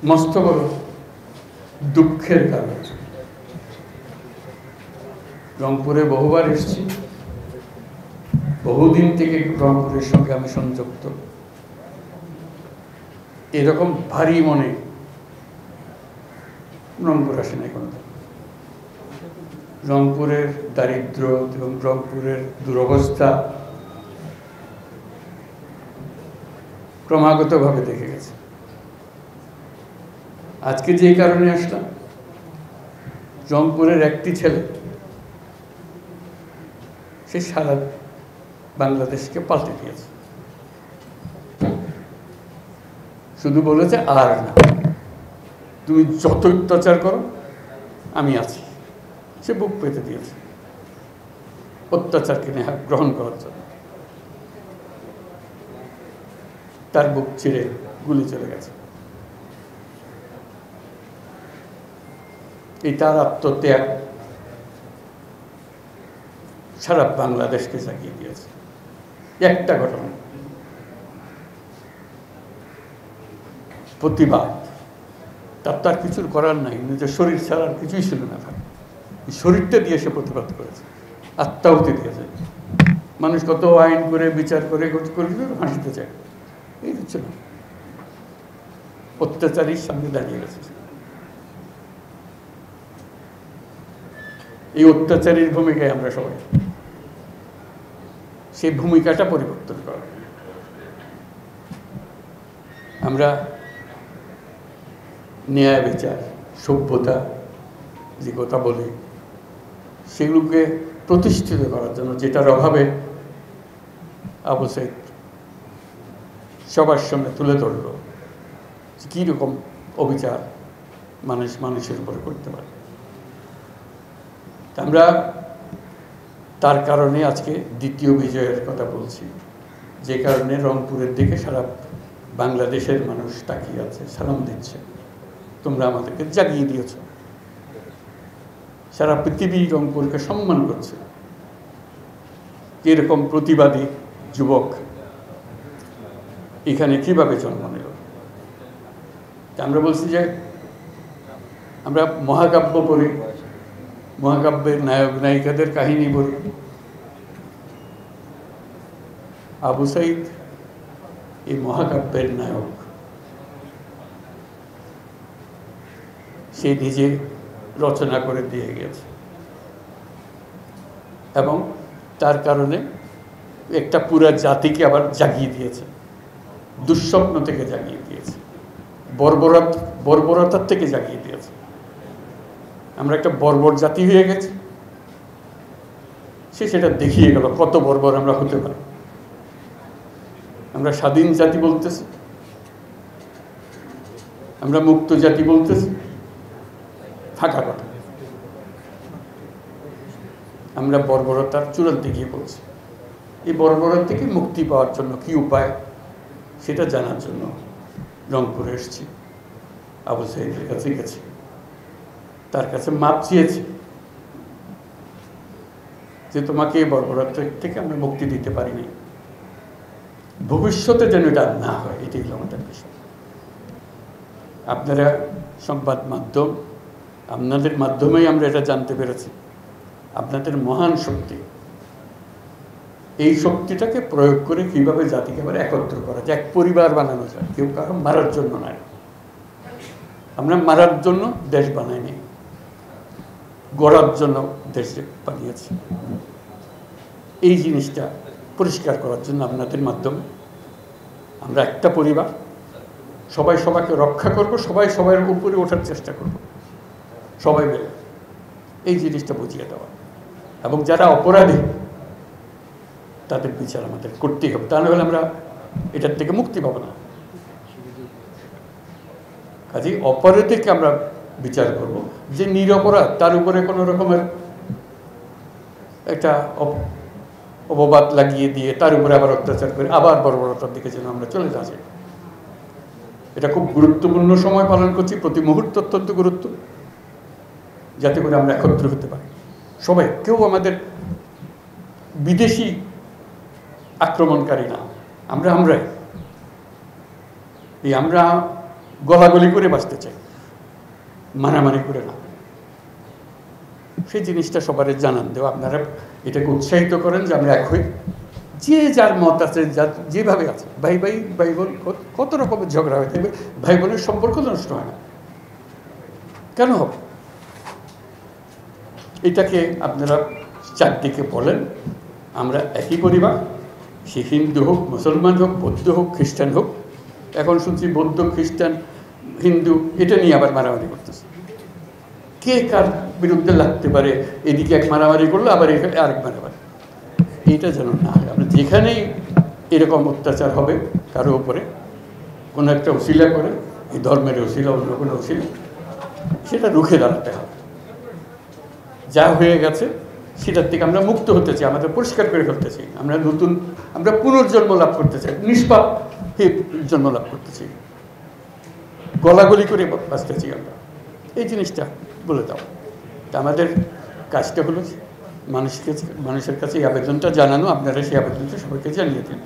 মস্ত বড় দুঃখের কারণ। রংপুরে বহুবার এসেছি, বহুদিন থেকে রংপুরের সঙ্গে আমি সংযুক্ত। এরকম ভারী মনে রংপুর আসে না কোনো। রংপুরের দারিদ্র এবং রংপুরের দুরবস্থা ক্রমাগতভাবে দেখে গেছে। আজকে যে কারণে আসলাম, রংপুরের একটি ছেলে সে সারা বাংলাদেশকে পাল্টে দিয়েছে। শুধু বলেছে আর না, তুমি যত অত্যাচার করো আমি আছি। সে বুক পেতে দিয়েছে অত্যাচারকে গ্রহণ করার জন্য। তার বুক ছিঁড়ে গুলি চলে গেছে। এই তার আত্মত্যাগ সারা বাংলাদেশকে জাগিয়ে দিয়েছে। একটা ঘটনা, প্রতিবাদ, তার কিছুর করার নাই, নিজের শরীর ছাড়ার কিছুই ছিল না। শরীরটা দিয়ে সে প্রতিবাদ করেছে, আত্মাহুতি দিয়েছে। মানুষ কত আইন করে বিচার করে ফাঁসিতে চায়, এই হচ্ছে না। অত্যাচারীর সামনে দাঁড়িয়ে গেছে। এই অত্যাচারীর ভূমিকায় আমরা সবাই, সেই ভূমিকাটা পরিবর্তন করা। আমরা ন্যায় বিচার, সভ্যতা যে কথা বলি, সেগুলোকে প্রতিষ্ঠিত করার জন্য, যেটার অভাবে আবু সাইদ সবার সামনে তুলে ধরল কীরকম অবিচার মানুষের উপরে করতে পারে। আমরা তার কারণে আজকে দ্বিতীয় বিজয়ের কথা বলছি, যে কারণে রংপুরের দিকে সারা বাংলাদেশের মানুষ তাকিয়ে আছে, সালাম দিচ্ছে। তোমরা আমাদেরকে জাগিয়ে দিয়েছ। সারা পৃথিবী রংপুরকে সম্মান করছে। এরকম প্রতিবাদী যুবক এখানে কিভাবে জন্ম নিল? আমরা বলছি যে আমরা মহাকাব্য পড়ি, মহাকাব্যের নায়ক নায়িকাদের কাহিনী বলি। আবু সাইদ এই মহাকাব্যের নায়ক। সে নিজে রচনা করে দিয়ে গেছে এবং তার কারণে একটা পুরো জাতিকে আবার জাগিয়ে দিয়েছে, দুঃস্বপ্ন থেকে জাগিয়ে দিয়েছে, বর্বরতার থেকে জাগিয়ে দিয়েছে। আমরা একটা বর্বর জাতি হয়ে গেছি, সে সেটা দেখিয়ে গেল কত বর্বর আমরা হতে পারি। আমরা স্বাধীন জাতি বলতেছি, আমরা মুক্ত জাতি বলতেছি, ফাঁকা কথা। আমরা বর্বরতার চূড়ান্তে গিয়ে পড়ছি। এই বর্বরতা থেকে মুক্তি পাওয়ার জন্য কি উপায়, সেটা জানার জন্য রংপুরে এসেছি। আবু সাইদের কাছে গেছি, তার কাছে মাপ চেয়েছি যে তোমাকে এই বর্বরতা থেকে আমরা মুক্তি দিতে পারিনি, ভবিষ্যতে যেন এটা না হয়, এটাই হলো আমাদের বিষয়। আপনারা সংবাদ মাধ্যম, আপনাদের মাধ্যমেই আমরা এটা জানতে পেরেছি। আপনাদের মহান শক্তি, এই শক্তিটাকে প্রয়োগ করে কীভাবে জাতিকে আবার একত্র করা যায়, এক পরিবার বানানো যায়। কেউ কারো মারার জন্য নয়। আমরা মারার জন্য দেশ বানাইনি, গড়ার জন্য দেশ বানিয়েছি। এই জিনিসটা পরিষ্কার করার জন্য আপনাদের মাধ্যমে আমরা একটা পরিবার, সবাই সবাইকে রক্ষা করব, সবাই সবার উপরে ওঠার চেষ্টা করব, সবাই মিলে এই জিনিসটা বুঝিয়ে দেওয়া। এবং যারা অপরাধী তাদের বিচার আমাদের করতেই হবে, তা নাহলে আমরা এটার থেকে মুক্তি পাবো না। কাজেই অপরাধীকে আমরা বিচার করব, যে নিরপরাধ তার উপরে কোনো রকমের একটা অপবাদ লাগিয়ে দিয়ে তার উপরে আবার অত্যাচার করে আবার বর্বরতার দিকে যেন আমরা চলে যাচ্ছি। এটা খুব গুরুত্বপূর্ণ সময় পালন করছি, প্রতি মুহূর্ত অত্যন্ত গুরুত্ব, যাতে করে আমরা একত্র হতে পারি সবাই। কেউ আমাদের বিদেশি আক্রমণকারী না, আমরাই। এই আমরা গলাগলি করে বাঁচতে চাই, মারামারি করে না। সেই জিনিসটা সবার জানান দেওয়া, আপনারা এটাকে উৎসাহিত করেন যে আমরা এক হই, যে যার মত আছে, যার যেভাবে আছে, ভাই ভাই ভাই বোন কত রকমের ঝগড়া হয়ে থাকবে, ভাই বোনের সম্পর্ক নষ্ট হয় না, কেন হবে? এটাকে আপনারা চারদিকে বলেন আমরা একই পরিবার, সে হিন্দু হোক, মুসলমান হোক, বৌদ্ধ হোক, খ্রিস্টান হোক। এখন শুনছি বৌদ্ধ, খ্রিস্টান, হিন্দু এটা নিয়ে আবার মারামারি করতেছে, কে কার বিরুদ্ধে লাগতে পারে, এদিকে এক মারামারি করলো আবার এখানে আরেক মারামারি। এইটা যেন না হয়। আমরা যেখানেই এরকম অত্যাচার হবে কারো উপরে, কোনো একটা উশিলা করে, এই ধর্মের উশিলা, অন্য কোনো উশিলা, সেটা রুখে দাঁড়াতে হবে। যা হয়ে গেছে সেটার থেকে আমরা মুক্ত হতে চাই, আমাদের পরিষ্কার করে ফেলতে চাই, আমরা পুনর্জন্ম লাভ করতে চাই, নিষ্পাপ জন্ম লাভ করতে চাই, গলাগলি করে বাঁচতে চাই আমরা। এই জিনিসটা বলে দাও। তা আমাদের কাজটা হলো মানুষের কাছে এই আবেদনটা জানানো, আপনারা সেই আবেদনটা সবাইকে জানিয়ে দিন।